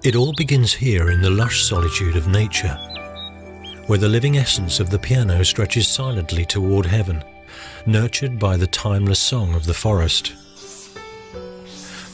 It all begins here in the lush solitude of nature, where the living essence of the piano stretches silently toward heaven, nurtured by the timeless song of the forest.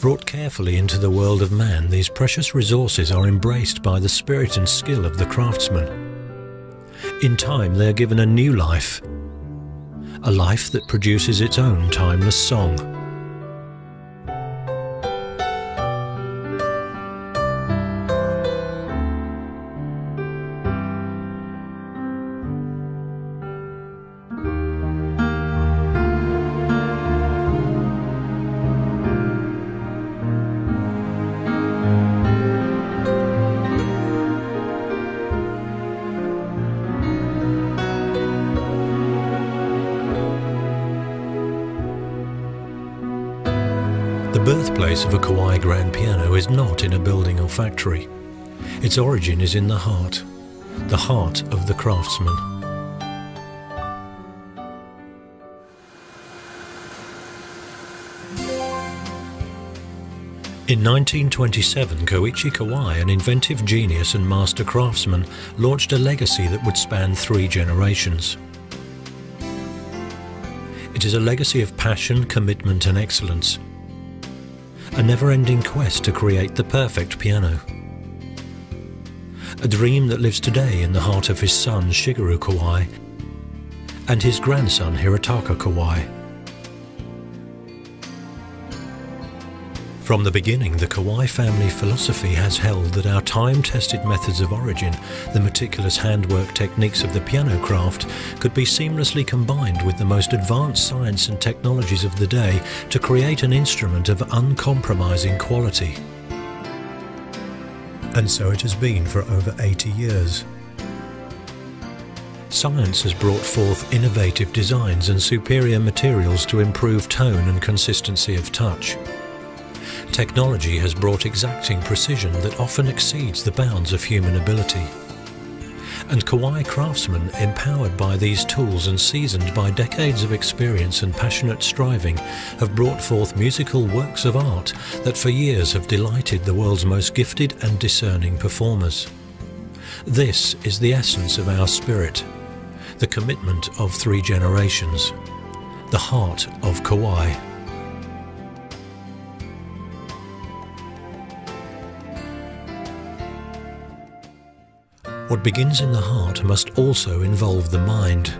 Brought carefully into the world of man, these precious resources are embraced by the spirit and skill of the craftsman. In time, they are given a new life, a life that produces its own timeless song. The birthplace of a Kawai grand piano is not in a building or factory. Its origin is in the heart of the craftsman. In 1927, Koichi Kawai, an inventive genius and master craftsman, launched a legacy that would span 3 generations. It is a legacy of passion, commitment and excellence. A never-ending quest to create the perfect piano. A dream that lives today in the heart of his son Shigeru Kawai and his grandson Hirotaka Kawai. From the beginning, the Kawai family philosophy has held that our time-tested methods of origin, the meticulous handwork techniques of the piano craft, could be seamlessly combined with the most advanced science and technologies of the day to create an instrument of uncompromising quality. And so it has been for over 80 years. Science has brought forth innovative designs and superior materials to improve tone and consistency of touch. Technology has brought exacting precision that often exceeds the bounds of human ability. And Kawai craftsmen, empowered by these tools and seasoned by decades of experience and passionate striving, have brought forth musical works of art that for years have delighted the world's most gifted and discerning performers. This is the essence of our spirit, the commitment of 3 generations, the heart of Kawai. What begins in the heart must also involve the mind.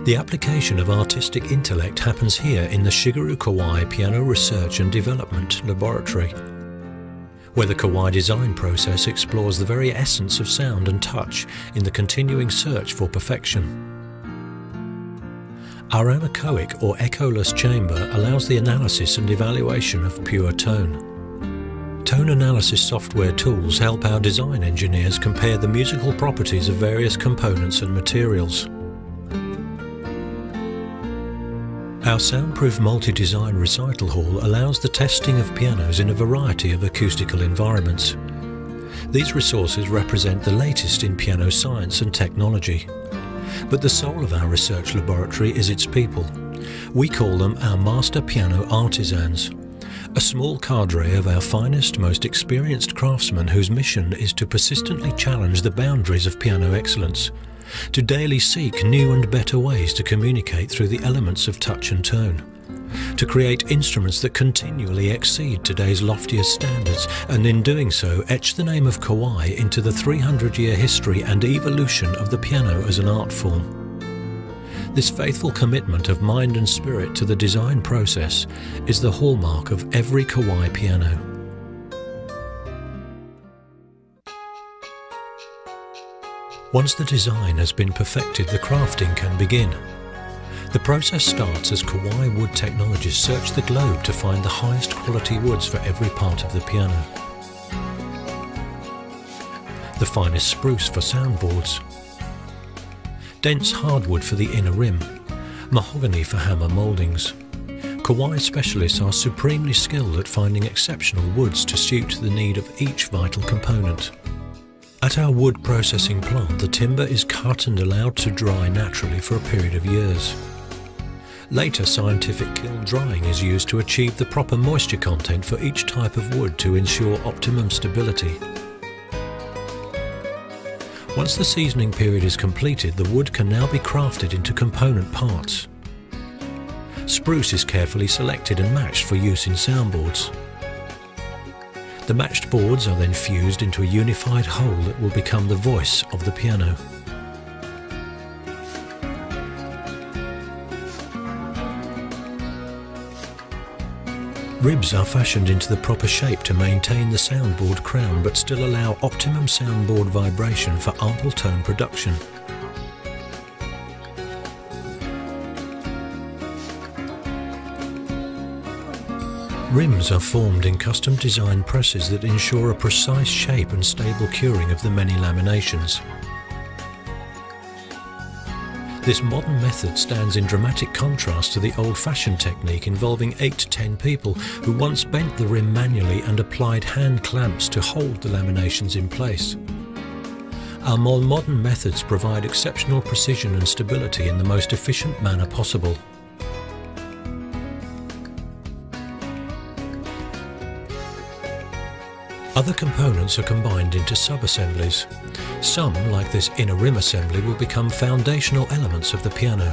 The application of artistic intellect happens here in the Shigeru Kawai Piano Research and Development Laboratory, where the Kawai design process explores the very essence of sound and touch in the continuing search for perfection. Our anechoic or echoless chamber allows the analysis and evaluation of pure tone. Tone analysis software tools help our design engineers compare the musical properties of various components and materials. Our soundproof multi-design recital hall allows the testing of pianos in a variety of acoustical environments. These resources represent the latest in piano science and technology. But the soul of our research laboratory is its people. We call them our master piano artisans. A small cadre of our finest, most experienced craftsmen whose mission is to persistently challenge the boundaries of piano excellence, to daily seek new and better ways to communicate through the elements of touch and tone, to create instruments that continually exceed today's loftiest standards, and in doing so etch the name of Kawai into the 300-year history and evolution of the piano as an art form. This faithful commitment of mind and spirit to the design process is the hallmark of every Kawai piano. Once the design has been perfected, the crafting can begin. The process starts as Kawai wood technologists search the globe to find the highest quality woods for every part of the piano. The finest spruce for soundboards, dense hardwood for the inner rim, mahogany for hammer mouldings. Kawai specialists are supremely skilled at finding exceptional woods to suit the need of each vital component. At our wood processing plant, the timber is cut and allowed to dry naturally for a period of years. Later, scientific kiln drying is used to achieve the proper moisture content for each type of wood to ensure optimum stability. Once the seasoning period is completed, the wood can now be crafted into component parts. Spruce is carefully selected and matched for use in soundboards. The matched boards are then fused into a unified whole that will become the voice of the piano. Ribs are fashioned into the proper shape to maintain the soundboard crown but still allow optimum soundboard vibration for ample tone production. Rims are formed in custom designed presses that ensure a precise shape and stable curing of the many laminations. This modern method stands in dramatic contrast to the old-fashioned technique involving 8 to 10 people who once bent the rim manually and applied hand clamps to hold the laminations in place. Our more modern methods provide exceptional precision and stability in the most efficient manner possible. Other components are combined into sub-assemblies. Some, like this inner rim assembly, will become foundational elements of the piano.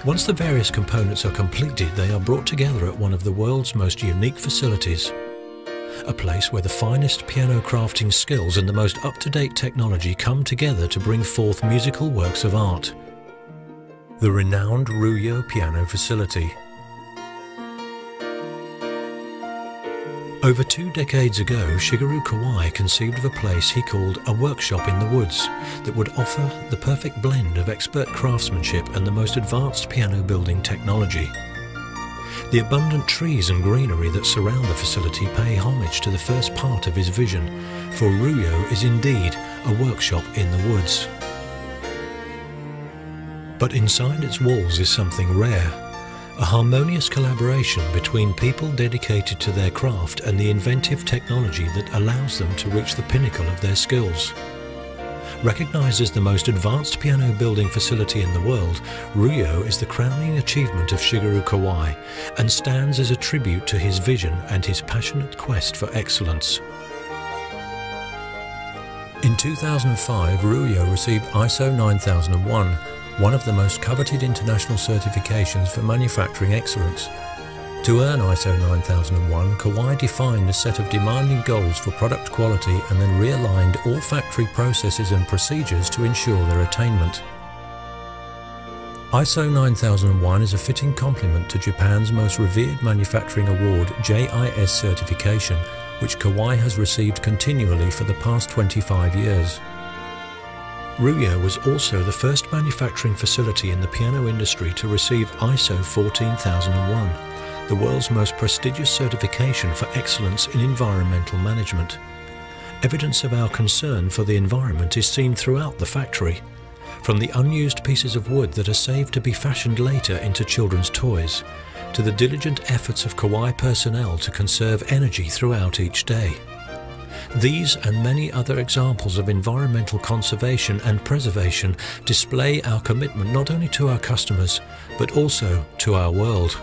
Once the various components are completed, they are brought together at one of the world's most unique facilities. A place where the finest piano crafting skills and the most up-to-date technology come together to bring forth musical works of art. The renowned Rouillot Piano Facility. Over 2 decades ago, Shigeru Kawai conceived of a place he called a workshop in the woods that would offer the perfect blend of expert craftsmanship and the most advanced piano building technology. The abundant trees and greenery that surround the facility pay homage to the first part of his vision, for Rouillot is indeed a workshop in the woods. But inside its walls is something rare. A harmonious collaboration between people dedicated to their craft and the inventive technology that allows them to reach the pinnacle of their skills. Recognized as the most advanced piano building facility in the world, Rouillot is the crowning achievement of Shigeru Kawai and stands as a tribute to his vision and his passionate quest for excellence. In 2005, Rouillot received ISO 9001, one of the most coveted international certifications for manufacturing excellence. To earn ISO 9001, Kawai defined a set of demanding goals for product quality and then realigned all factory processes and procedures to ensure their attainment. ISO 9001 is a fitting complement to Japan's most revered manufacturing award, JIS certification, which Kawai has received continually for the past 25 years. Rouillot was also the first manufacturing facility in the piano industry to receive ISO 14001, the world's most prestigious certification for excellence in environmental management. Evidence of our concern for the environment is seen throughout the factory, from the unused pieces of wood that are saved to be fashioned later into children's toys, to the diligent efforts of Kawai personnel to conserve energy throughout each day. These and many other examples of environmental conservation and preservation display our commitment not only to our customers, but also to our world.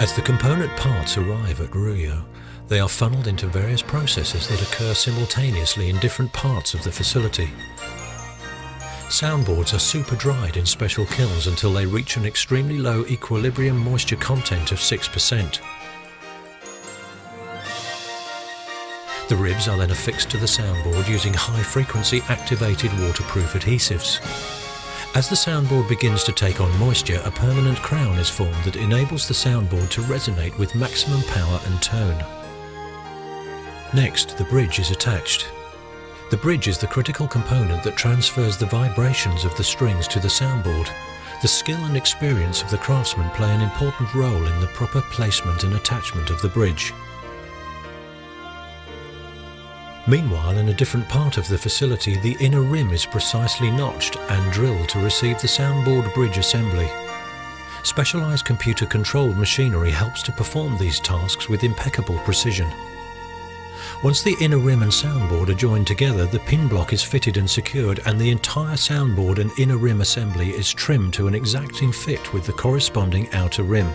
As the component parts arrive at Rouillot, they are funneled into various processes that occur simultaneously in different parts of the facility. Soundboards are super dried in special kilns until they reach an extremely low equilibrium moisture content of 6%. The ribs are then affixed to the soundboard using high-frequency activated waterproof adhesives. As the soundboard begins to take on moisture, a permanent crown is formed that enables the soundboard to resonate with maximum power and tone. Next, the bridge is attached. The bridge is the critical component that transfers the vibrations of the strings to the soundboard. The skill and experience of the craftsman play an important role in the proper placement and attachment of the bridge. Meanwhile, in a different part of the facility, the inner rim is precisely notched and drilled to receive the soundboard bridge assembly. Specialized computer-controlled machinery helps to perform these tasks with impeccable precision. Once the inner rim and soundboard are joined together, the pin block is fitted and secured, and the entire soundboard and inner rim assembly is trimmed to an exacting fit with the corresponding outer rim.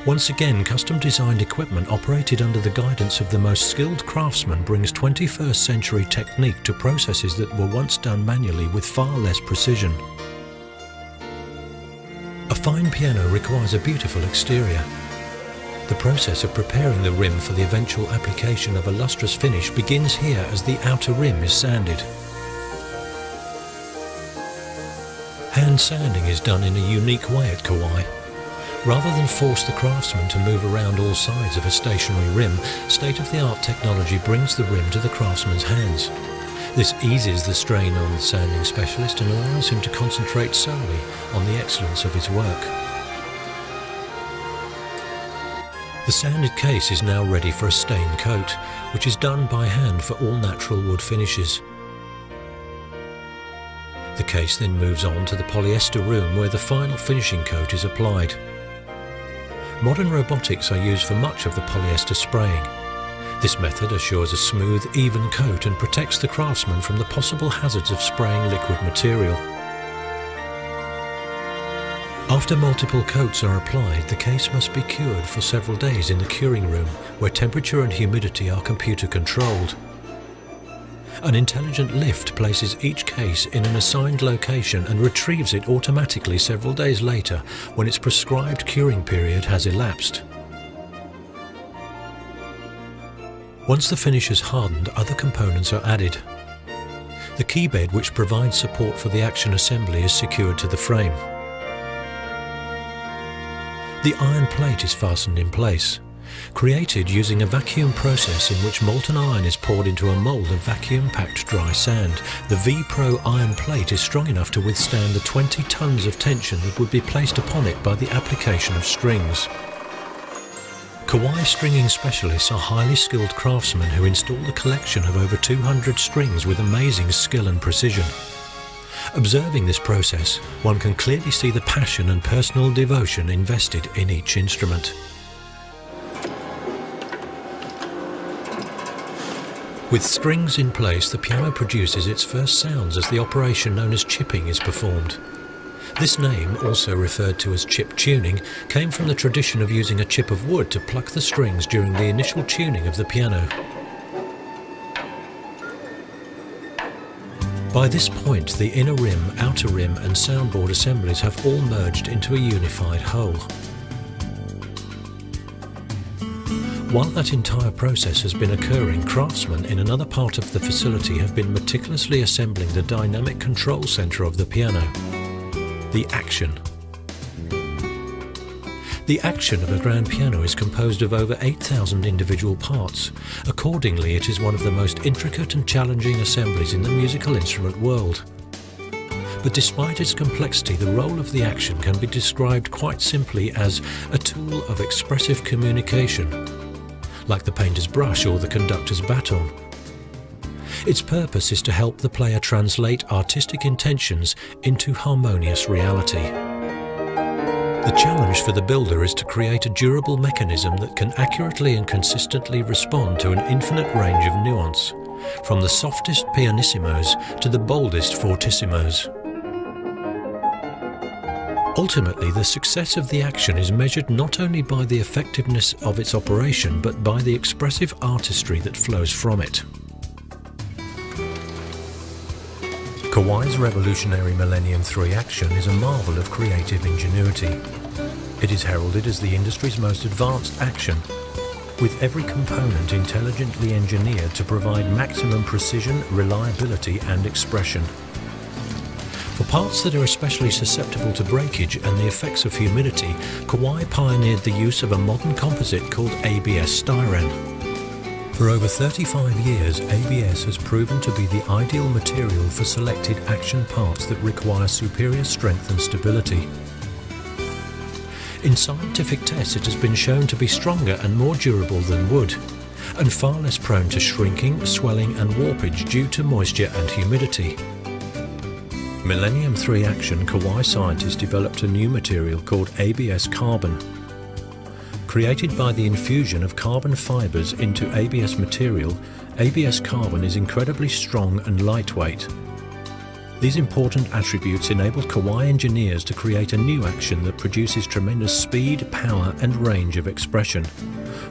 Once again, custom-designed equipment operated under the guidance of the most skilled craftsmen brings 21st century technique to processes that were once done manually with far less precision. A fine piano requires a beautiful exterior. The process of preparing the rim for the eventual application of a lustrous finish begins here as the outer rim is sanded. Hand sanding is done in a unique way at Kawai. Rather than force the craftsman to move around all sides of a stationary rim, state-of-the-art technology brings the rim to the craftsman's hands. This eases the strain on the sanding specialist and allows him to concentrate solely on the excellence of his work. The sanded case is now ready for a stain coat, which is done by hand for all natural wood finishes. The case then moves on to the polyester room where the final finishing coat is applied. Modern robotics are used for much of the polyester spraying. This method assures a smooth, even coat and protects the craftsman from the possible hazards of spraying liquid material. After multiple coats are applied, the case must be cured for several days in the curing room, where temperature and humidity are computer controlled. An intelligent lift places each case in an assigned location and retrieves it automatically several days later when its prescribed curing period has elapsed. Once the finish is hardened, other components are added. The key bed, which provides support for the action assembly, is secured to the frame. The iron plate is fastened in place. Created using a vacuum process in which molten iron is poured into a mould of vacuum-packed dry sand, the V-Pro iron plate is strong enough to withstand the 20 tons of tension that would be placed upon it by the application of strings. Kawai stringing specialists are highly skilled craftsmen who install a collection of over 200 strings with amazing skill and precision. Observing this process, one can clearly see the passion and personal devotion invested in each instrument. With strings in place, the piano produces its first sounds as the operation known as chipping is performed. This name, also referred to as chip tuning, came from the tradition of using a chip of wood to pluck the strings during the initial tuning of the piano. By this point, the inner rim, outer rim and soundboard assemblies have all merged into a unified whole. While that entire process has been occurring, craftsmen in another part of the facility have been meticulously assembling the dynamic control center of the piano, the action. The action of a grand piano is composed of over 8,000 individual parts. Accordingly, it is one of the most intricate and challenging assemblies in the musical instrument world. But despite its complexity, the role of the action can be described quite simply as a tool of expressive communication, like the painter's brush or the conductor's baton. Its purpose is to help the player translate artistic intentions into harmonious reality. The challenge for the builder is to create a durable mechanism that can accurately and consistently respond to an infinite range of nuance, from the softest pianissimos to the boldest fortissimos. Ultimately, the success of the action is measured not only by the effectiveness of its operation, but by the expressive artistry that flows from it. Kawai's revolutionary Millennium 3 action is a marvel of creative ingenuity. It is heralded as the industry's most advanced action, with every component intelligently engineered to provide maximum precision, reliability and expression. For parts that are especially susceptible to breakage and the effects of humidity, Kawai pioneered the use of a modern composite called ABS styrene. For over 35 years, ABS has proven to be the ideal material for selected action parts that require superior strength and stability. In scientific tests, it has been shown to be stronger and more durable than wood, and far less prone to shrinking, swelling and warpage due to moisture and humidity. Millennium 3 action, Kawai scientists developed a new material called ABS carbon. Created by the infusion of carbon fibres into ABS material, ABS carbon is incredibly strong and lightweight. These important attributes enabled Kawai engineers to create a new action that produces tremendous speed, power and range of expression,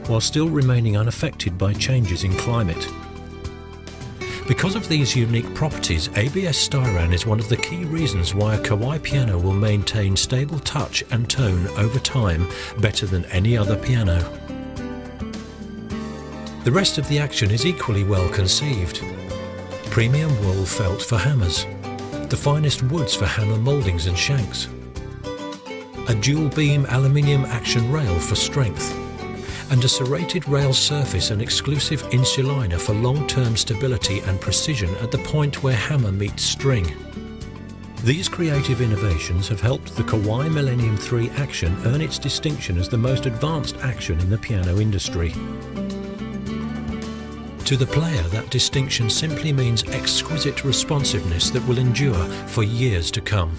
while still remaining unaffected by changes in climate. Because of these unique properties, ABS styrene is one of the key reasons why a Kawai piano will maintain stable touch and tone over time better than any other piano. The rest of the action is equally well conceived. Premium wool felt for hammers, the finest woods for hammer mouldings and shanks, a dual beam aluminium action rail for strength, and a serrated rail surface and exclusive insuliner for long-term stability and precision at the point where hammer meets string. These creative innovations have helped the Kawai Millennium 3 action earn its distinction as the most advanced action in the piano industry. To the player, that distinction simply means exquisite responsiveness that will endure for years to come.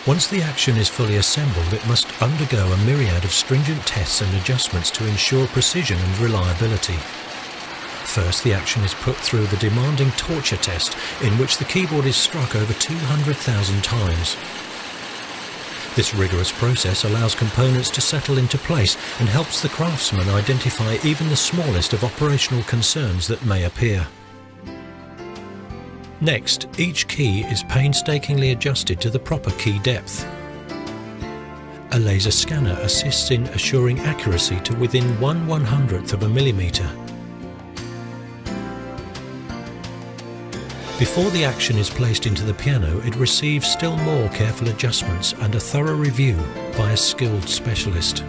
Once the action is fully assembled, it must undergo a myriad of stringent tests and adjustments to ensure precision and reliability. First, the action is put through the demanding torture test, in which the keyboard is struck over 200,000 times. This rigorous process allows components to settle into place and helps the craftsman identify even the smallest of operational concerns that may appear. Next, each key is painstakingly adjusted to the proper key depth. A laser scanner assists in assuring accuracy to within 1/100th of a millimetre. Before the action is placed into the piano, it receives still more careful adjustments and a thorough review by a skilled specialist.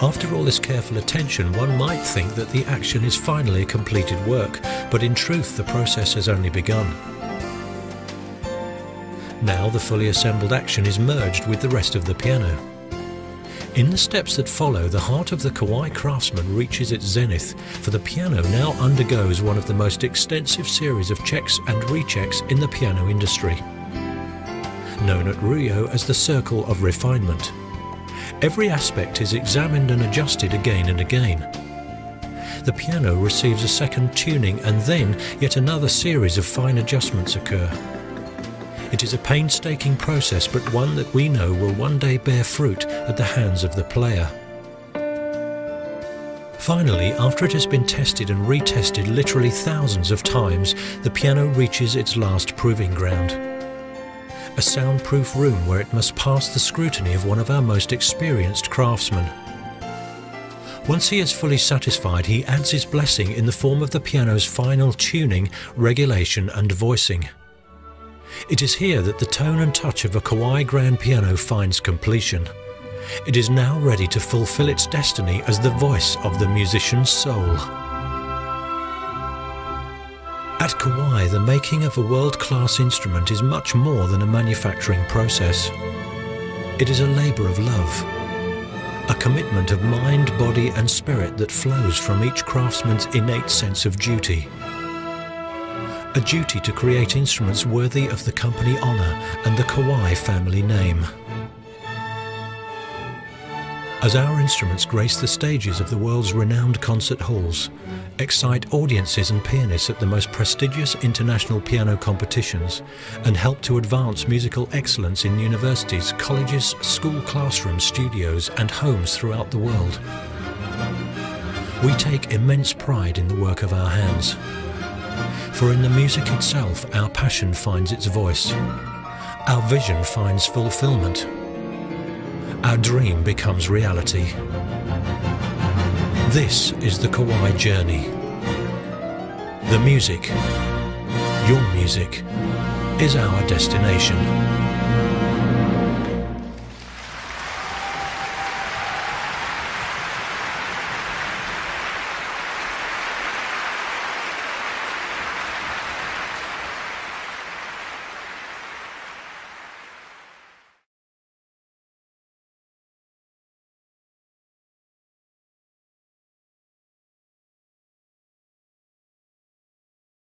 After all this careful attention, one might think that the action is finally a completed work, but in truth the process has only begun. Now the fully assembled action is merged with the rest of the piano. In the steps that follow, the heart of the Kawai craftsman reaches its zenith, for the piano now undergoes one of the most extensive series of checks and rechecks in the piano industry, known at Rio as the Circle of Refinement. Every aspect is examined and adjusted again and again. The piano receives a second tuning and then yet another series of fine adjustments occur. It is a painstaking process, but one that we know will one day bear fruit at the hands of the player. Finally, after it has been tested and retested literally thousands of times, the piano reaches its last proving ground. A soundproof room where it must pass the scrutiny of one of our most experienced craftsmen. Once he is fully satisfied, he adds his blessing in the form of the piano's final tuning, regulation and voicing. It is here that the tone and touch of a Kawai grand piano finds completion. It is now ready to fulfill its destiny as the voice of the musician's soul. At Kawai, the making of a world-class instrument is much more than a manufacturing process. It is a labour of love, a commitment of mind, body and spirit that flows from each craftsman's innate sense of duty. A duty to create instruments worthy of the company honour and the Kawai family name. As our instruments grace the stages of the world's renowned concert halls, excite audiences and pianists at the most prestigious international piano competitions, and help to advance musical excellence in universities, colleges, school classrooms, studios and homes throughout the world, we take immense pride in the work of our hands. For in the music itself, our passion finds its voice, our vision finds fulfillment, our dream becomes reality. This is the Kawai journey. The music, your music, is our destination.